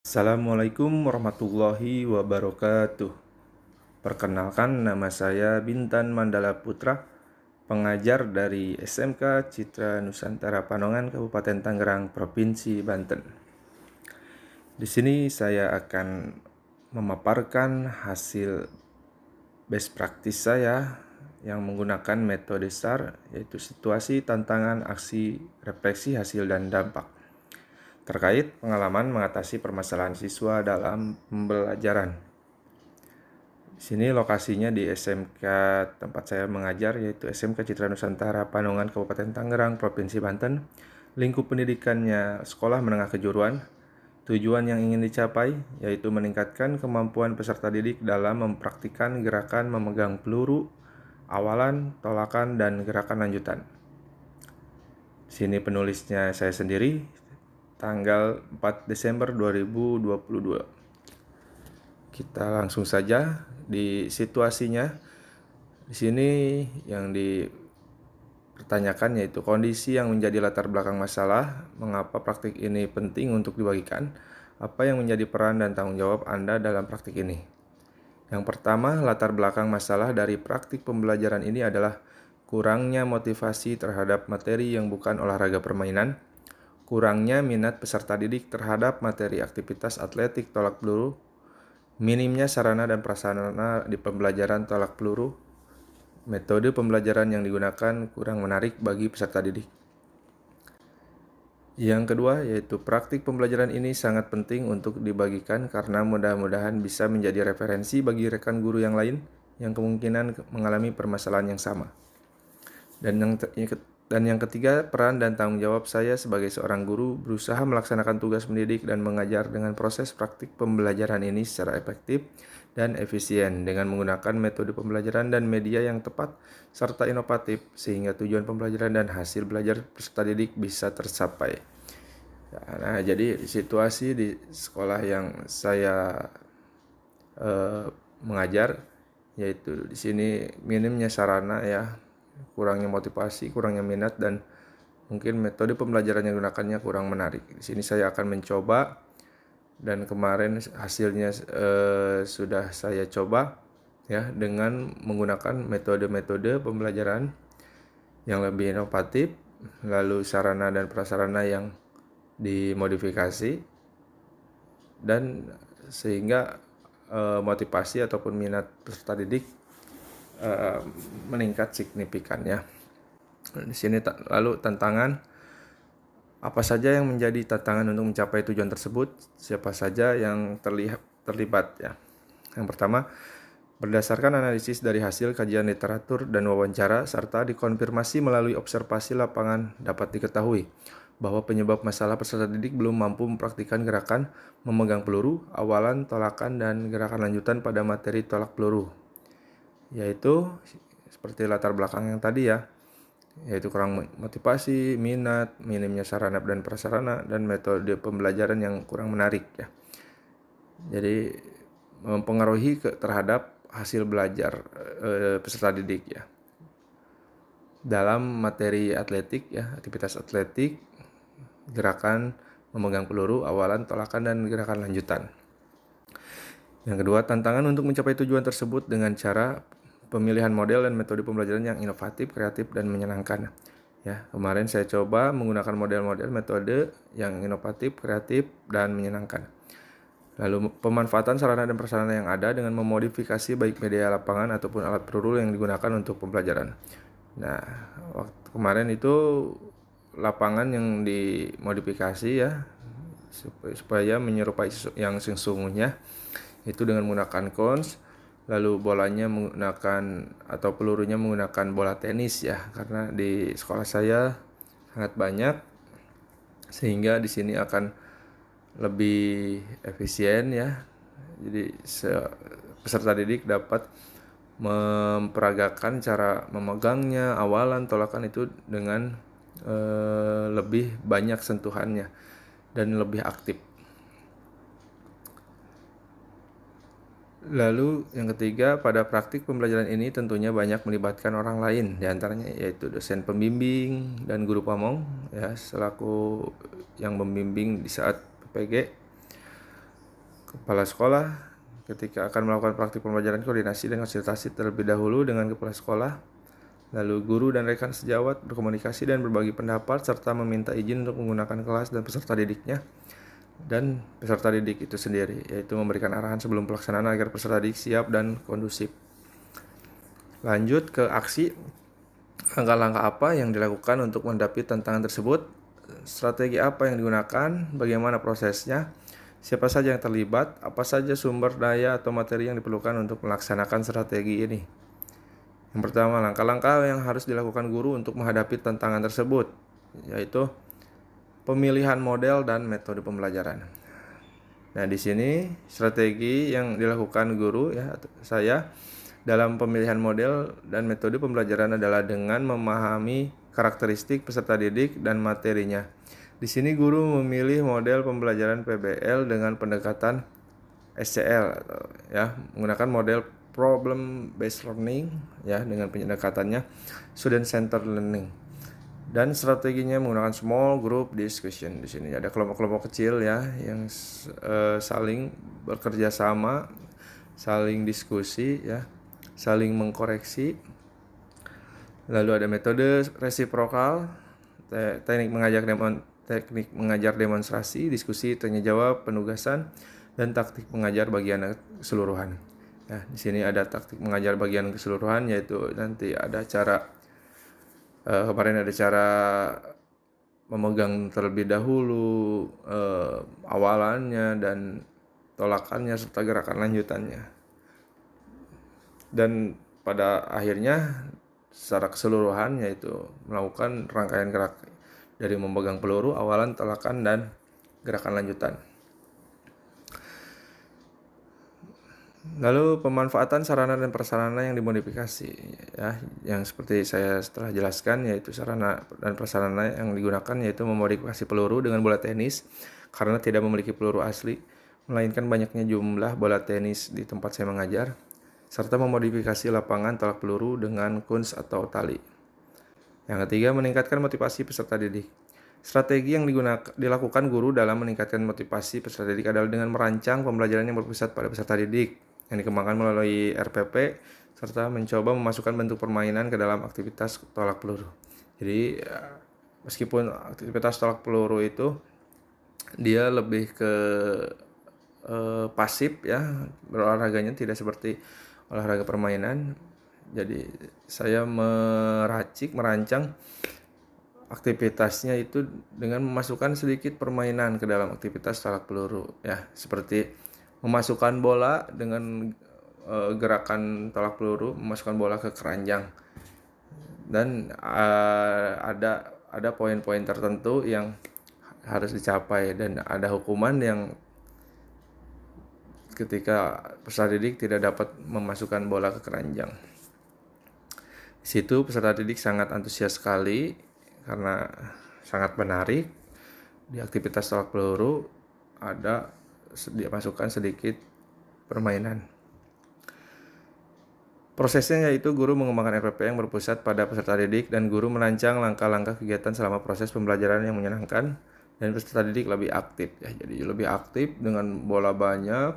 Assalamualaikum warahmatullahi wabarakatuh. Perkenalkan, nama saya Bintan Mandala Putra, pengajar dari SMK Citra Nusantara Panongan, Kabupaten Tangerang, Provinsi Banten. Di sini saya akan memaparkan hasil best practice saya yang menggunakan metode STAR, yaitu situasi, tantangan, aksi, refleksi, hasil, dan dampak, terkait pengalaman mengatasi permasalahan siswa dalam pembelajaran. Di sini lokasinya di SMK tempat saya mengajar, yaitu SMK Citra Nusantara Panongan, Kabupaten Tangerang, Provinsi Banten. Lingkup pendidikannya sekolah menengah kejuruan. Tujuan yang ingin dicapai yaitu meningkatkan kemampuan peserta didik dalam mempraktikkan gerakan memegang peluru, awalan, tolakan, dan gerakan lanjutan. Di sini penulisnya saya sendiri, tanggal 4 Desember 2022. Kita langsung saja di situasinya. Di sini yang dipertanyakan yaitu kondisi yang menjadi latar belakang masalah, mengapa praktik ini penting untuk dibagikan, apa yang menjadi peran dan tanggung jawab Anda dalam praktik ini. Yang pertama, latar belakang masalah dari praktik pembelajaran ini adalah kurangnya motivasi terhadap materi yang bukan olahraga permainan, kurangnya minat peserta didik terhadap materi aktivitas atletik tolak peluru, minimnya sarana dan prasarana di pembelajaran tolak peluru, metode pembelajaran yang digunakan kurang menarik bagi peserta didik. Yang kedua, yaitu praktik pembelajaran ini sangat penting untuk dibagikan karena mudah-mudahan bisa menjadi referensi bagi rekan guru yang lain yang kemungkinan mengalami permasalahan yang sama. Dan yang ketiga, peran dan tanggung jawab saya sebagai seorang guru berusaha melaksanakan tugas mendidik dan mengajar dengan proses praktik pembelajaran ini secara efektif dan efisien dengan menggunakan metode pembelajaran dan media yang tepat serta inovatif sehingga tujuan pembelajaran dan hasil belajar peserta didik bisa tercapai. Nah, jadi situasi di sekolah yang saya mengajar, yaitu di sini minimnya sarana ya, kurangnya motivasi, kurangnya minat, dan mungkin metode pembelajaran yang digunakannya kurang menarik. Di sini saya akan mencoba, dan kemarin hasilnya sudah saya coba ya dengan menggunakan metode-metode pembelajaran yang lebih inovatif, lalu sarana dan prasarana yang dimodifikasi, dan sehingga motivasi ataupun minat peserta didik meningkat signifikan ya. Di sini lalu tantangan, apa saja yang menjadi tantangan untuk mencapai tujuan tersebut? Siapa saja yang terlibat ya? Yang pertama, berdasarkan analisis dari hasil kajian literatur dan wawancara serta dikonfirmasi melalui observasi lapangan dapat diketahui bahwa penyebab masalah peserta didik belum mampu mempraktikkan gerakan memegang peluru, awalan, tolakan, dan gerakan lanjutan pada materi tolak peluru. Yaitu seperti latar belakang yang tadi ya, yaitu kurang motivasi, minat, minimnya sarana dan prasarana, dan metode pembelajaran yang kurang menarik ya. Jadi mempengaruhi terhadap hasil belajar peserta didik ya. Dalam materi atletik ya, aktivitas atletik, gerakan memegang peluru, awalan, tolakan, dan gerakan lanjutan. Yang kedua, tantangan untuk mencapai tujuan tersebut dengan cara pemilihan model dan metode pembelajaran yang inovatif, kreatif, dan menyenangkan. Ya, kemarin saya coba menggunakan model-model metode yang inovatif, kreatif, dan menyenangkan. Lalu pemanfaatan sarana dan prasarana yang ada dengan memodifikasi baik media lapangan ataupun alat peluru yang digunakan untuk pembelajaran. Nah, waktu kemarin itu lapangan yang dimodifikasi ya supaya menyerupai yang sesungguhnya, itu dengan menggunakan cons, lalu bolanya menggunakan atau pelurunya menggunakan bola tenis ya, karena di sekolah saya sangat banyak sehingga di sini akan lebih efisien ya. Jadi peserta didik dapat memperagakan cara memegangnya, awalan, tolakan itu dengan lebih banyak sentuhannya dan lebih aktif. Lalu yang ketiga, pada praktik pembelajaran ini tentunya banyak melibatkan orang lain, diantaranya yaitu dosen pembimbing dan guru pamong ya, selaku yang membimbing di saat PPG. Kepala sekolah ketika akan melakukan praktik pembelajaran koordinasi dan konsultasi terlebih dahulu dengan kepala sekolah. Lalu guru dan rekan sejawat berkomunikasi dan berbagi pendapat serta meminta izin untuk menggunakan kelas dan peserta didiknya dan peserta didik itu sendiri, yaitu memberikan arahan sebelum pelaksanaan agar peserta didik siap dan kondusif. Lanjut ke aksi. Langkah-langkah apa yang dilakukan untuk menghadapi tantangan tersebut? Strategi apa yang digunakan? Bagaimana prosesnya? Siapa saja yang terlibat? Apa saja sumber daya atau materi yang diperlukan untuk melaksanakan strategi ini? Yang pertama, langkah-langkah yang harus dilakukan guru untuk menghadapi tantangan tersebut, yaitu pemilihan model dan metode pembelajaran. Nah, di sini strategi yang dilakukan guru saya dalam pemilihan model dan metode pembelajaran adalah dengan memahami karakteristik peserta didik dan materinya. Di sini guru memilih model pembelajaran PBL dengan pendekatan SCL menggunakan model problem based learning dengan pendekatannya student centered learning. Dan strateginya menggunakan small group discussion. Di sini ada kelompok-kelompok kecil yang saling bekerja sama, saling diskusi saling mengkoreksi. Lalu ada metode resiprokal, teknik mengajar demonstrasi, diskusi, tanya jawab, penugasan, dan taktik mengajar bagian keseluruhan. Nah, di sini ada taktik mengajar bagian keseluruhan, yaitu nanti ada cara kemarin ada cara memegang terlebih dahulu awalannya dan tolakannya serta gerakan lanjutannya. Dan pada akhirnya secara keseluruhan yaitu melakukan rangkaian gerak dari memegang peluru, awalan, tolakan, dan gerakan lanjutan. Lalu pemanfaatan sarana dan prasarana yang dimodifikasi yang seperti saya setelah jelaskan, yaitu sarana dan prasarana yang digunakan yaitu memodifikasi peluru dengan bola tenis karena tidak memiliki peluru asli, melainkan banyaknya jumlah bola tenis di tempat saya mengajar, serta memodifikasi lapangan tolak peluru dengan kunci atau tali. Yang ketiga, meningkatkan motivasi peserta didik. Strategi yang dilakukan guru dalam meningkatkan motivasi peserta didik adalah dengan merancang pembelajaran yang berpusat pada peserta didik yang dikembangkan melalui RPP serta mencoba memasukkan bentuk permainan ke dalam aktivitas tolak peluru. Jadi meskipun aktivitas tolak peluru itu dia lebih ke pasif berolahraganya tidak seperti olahraga permainan. Jadi saya merancang aktivitasnya itu dengan memasukkan sedikit permainan ke dalam aktivitas tolak peluru seperti memasukkan bola dengan gerakan tolak peluru, memasukkan bola ke keranjang, dan ada poin-poin tertentu yang harus dicapai dan ada hukuman yang ketika peserta didik tidak dapat memasukkan bola ke keranjang. Di situ peserta didik sangat antusias sekali karena sangat menarik. Di aktivitas tolak peluru ada dimasukkan sedikit permainan. Prosesnya yaitu guru mengembangkan RPP yang berpusat pada peserta didik dan guru merancang langkah-langkah kegiatan selama proses pembelajaran yang menyenangkan dan peserta didik lebih aktif Jadi lebih aktif dengan bola banyak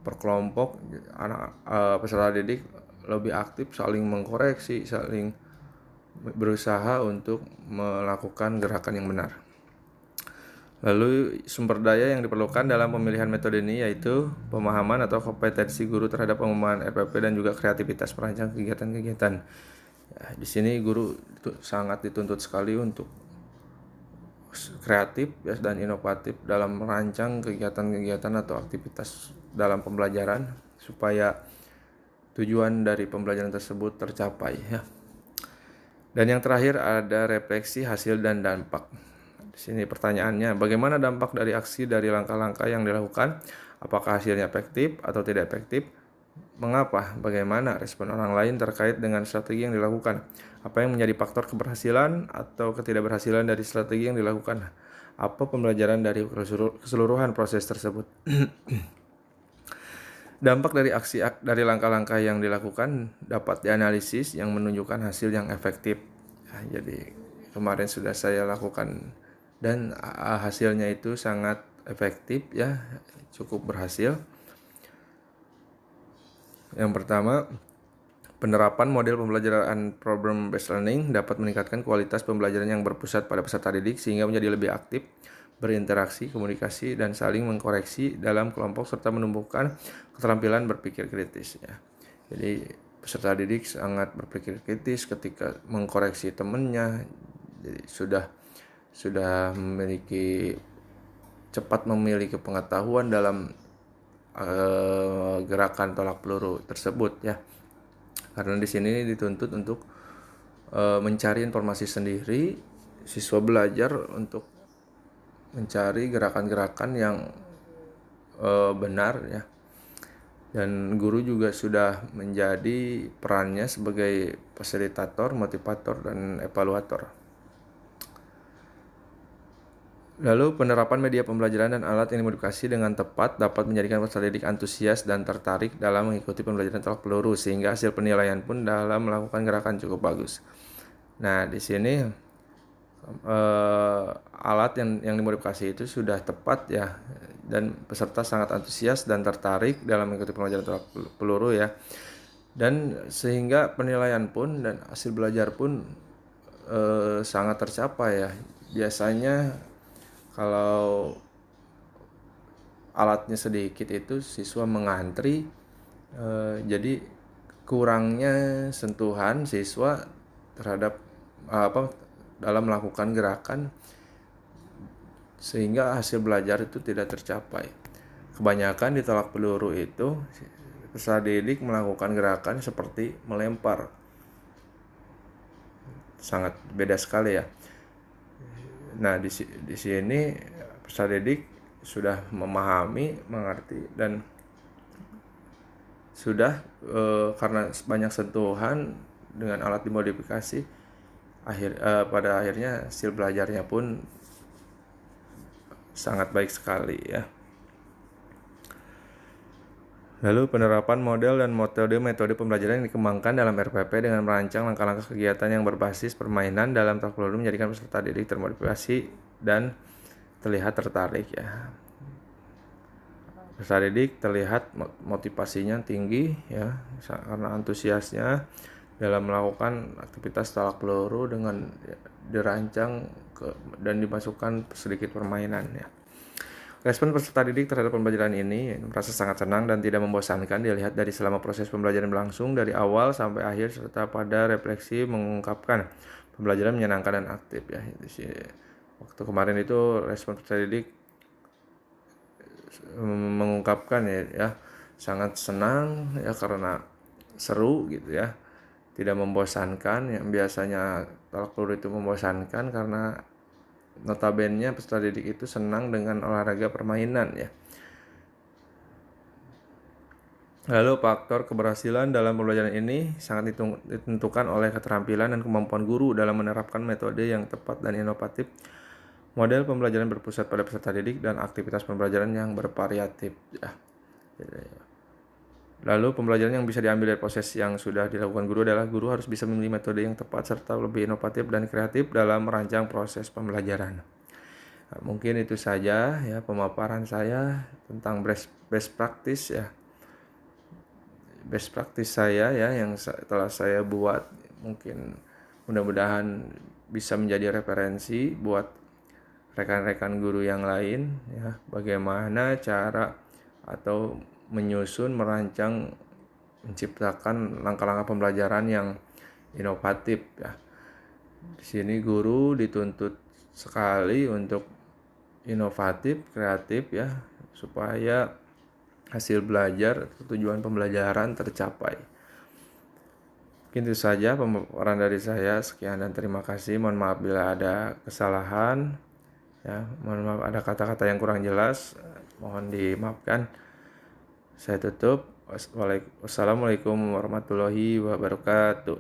per kelompok, peserta didik lebih aktif saling mengkoreksi, saling berusaha untuk melakukan gerakan yang benar. Lalu sumber daya yang diperlukan dalam pemilihan metode ini yaitu pemahaman atau kompetensi guru terhadap pengembangan RPP dan juga kreativitas perancang kegiatan-kegiatan. Di sini guru itu sangat dituntut sekali untuk kreatif dan inovatif dalam merancang kegiatan-kegiatan atau aktivitas dalam pembelajaran supaya tujuan dari pembelajaran tersebut tercapai Dan yang terakhir ada refleksi hasil dan dampak. Di sini pertanyaannya, bagaimana dampak dari aksi dari langkah-langkah yang dilakukan? Apakah hasilnya efektif atau tidak efektif? Mengapa? Bagaimana respon orang lain terkait dengan strategi yang dilakukan? Apa yang menjadi faktor keberhasilan atau ketidakberhasilan dari strategi yang dilakukan? Apa pembelajaran dari keseluruhan proses tersebut? Dampak dari aksi dari langkah-langkah yang dilakukan dapat dianalisis yang menunjukkan hasil yang efektif. Jadi kemarin sudah saya lakukan dan hasilnya itu sangat efektif ya, cukup berhasil. Yang pertama, penerapan model pembelajaran problem based learning dapat meningkatkan kualitas pembelajaran yang berpusat pada peserta didik sehingga menjadi lebih aktif, berinteraksi, komunikasi, dan saling mengkoreksi dalam kelompok serta menumbuhkan keterampilan berpikir kritis ya. Jadi peserta didik sangat berpikir kritis ketika mengkoreksi temannya. Jadi sudah cepat memiliki pengetahuan dalam gerakan tolak peluru tersebut ya. Karena di sini dituntut untuk mencari informasi sendiri, siswa belajar untuk mencari gerakan-gerakan yang benar ya. Dan guru juga sudah menjadi perannya sebagai fasilitator, motivator, dan evaluator. Lalu penerapan media pembelajaran dan alat yang dimodifikasi dengan tepat dapat menjadikan peserta didik antusias dan tertarik dalam mengikuti pembelajaran tolak peluru sehingga hasil penilaian pun dalam melakukan gerakan cukup bagus. Nah, di sini alat yang dimodifikasi itu sudah tepat ya, dan peserta sangat antusias dan tertarik dalam mengikuti pembelajaran tolak peluru ya. Dan sehingga penilaian pun dan hasil belajar pun sangat tercapai ya. Biasanya kalau alatnya sedikit itu siswa mengantri, jadi kurangnya sentuhan siswa terhadap dalam melakukan gerakan sehingga hasil belajar itu tidak tercapai. Kebanyakan di tolak peluru itu peserta didik melakukan gerakan seperti melempar, sangat beda sekali ya. Nah, di sini peserta didik sudah memahami, mengerti, dan sudah karena banyak sentuhan dengan alat dimodifikasi, pada akhirnya hasil belajarnya pun sangat baik sekali ya. Lalu penerapan model dan metode pembelajaran yang dikembangkan dalam RPP dengan merancang langkah-langkah kegiatan yang berbasis permainan dalam tolak peluru menjadikan peserta didik termotivasi dan terlihat tertarik ya. Peserta didik terlihat motivasinya tinggi ya, karena antusiasnya dalam melakukan aktivitas tolak peluru dengan dirancang dan dimasukkan sedikit permainan ya. Respon peserta didik terhadap pembelajaran ini merasa sangat senang dan tidak membosankan dilihat dari selama proses pembelajaran berlangsung dari awal sampai akhir serta pada refleksi mengungkapkan pembelajaran menyenangkan dan aktif ya. Waktu kemarin itu respon peserta didik mengungkapkan ya sangat senang ya karena seru gitu ya, tidak membosankan. Yang biasanya tolak peluru itu membosankan karena notabene peserta didik itu senang dengan olahraga permainan ya. Lalu faktor keberhasilan dalam pembelajaran ini sangat ditentukan oleh keterampilan dan kemampuan guru dalam menerapkan metode yang tepat dan inovatif, model pembelajaran berpusat pada peserta didik, dan aktivitas pembelajaran yang bervariatif ya. Lalu pembelajaran yang bisa diambil dari proses yang sudah dilakukan guru adalah guru harus bisa memilih metode yang tepat serta lebih inovatif dan kreatif dalam merancang proses pembelajaran. Nah, mungkin itu saja ya pemaparan saya tentang best practice ya. Best practice saya ya yang telah saya buat, mungkin mudah-mudahan bisa menjadi referensi buat rekan-rekan guru yang lain ya, bagaimana cara atau menyusun, merancang, menciptakan langkah-langkah pembelajaran yang inovatif ya. Di sini guru dituntut sekali untuk inovatif, kreatif ya, supaya hasil belajar, tujuan pembelajaran tercapai. Mungkin itu saja pemaparan dari saya. Sekian dan terima kasih. Mohon maaf bila ada kesalahan ya, mohon maaf ada kata-kata yang kurang jelas, mohon dimaafkan. Saya tutup. Wassalamualaikum warahmatullahi wabarakatuh.